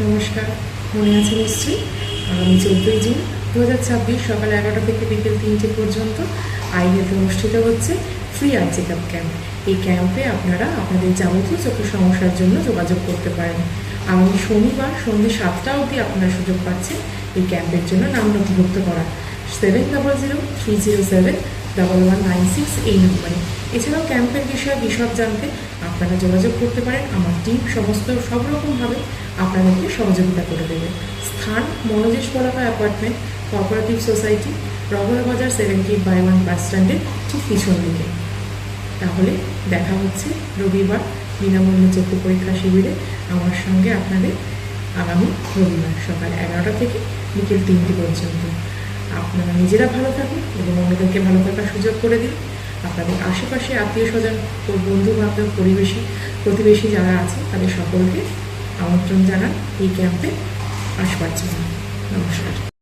নমস্কার। মনে আছে নিশ্চয়ই আগামী 14ই জুন 2026 সকাল 11টা থেকে বিকেল 3টে পর্যন্ত আইহেলথে অনুষ্ঠিত হচ্ছে free eye check up camp. এই ক্যাম্পে আপনারা আপনাদের যাবতীয় চোখের সমস্যার জন্য যোগাযোগ করতে পারেন। আগামী শনিবার সন্ধ্যে 7টা অবধি আপনারা সুযোগ পাচ্ছেন এই ক্যাম্পের জন্য নাম নথিভুক্ত করা 7003071196 এই নম্বরে। এছাড়াও ক্যাম্পের বিষয়ে বিশদ জানতে আপনারা যোগাযোগ করতে পারেন। আমার টিম সব রকমভাবে আপনাদেরকে সহযোগিতা করে দেবে। স্থান মনোজেশ পলাকা অ্যাপার্টমেন্ট, কোঅপারেটিভ সোসাইটি, রগড়াবাজার 78/1 বাস স্ট্যান্ডের ঠিক পিছন দিকে। তাহলে দেখা হচ্ছে রবিবার বিনামূল্যে চক্ষু পরীক্ষা শিবিরে আমার সঙ্গে আপনাদের আগামী রবিবার সকাল 11টা থেকে বিকেল 3টে পর্যন্ত। আপনারা নিজেরা ভালো থাকুন এবং অন্যদেরকে ভালো থাকার সুযোগ করে দিন। আপনাদের আশেপাশে আত্মীয় স্বজন, বন্ধু বান্ধব, প্রতিবেশী যারা আছে তাদের সকলকে আমন্ত্রণ জানান এই ক্যাম্পে আসবার জন্য। নমস্কার।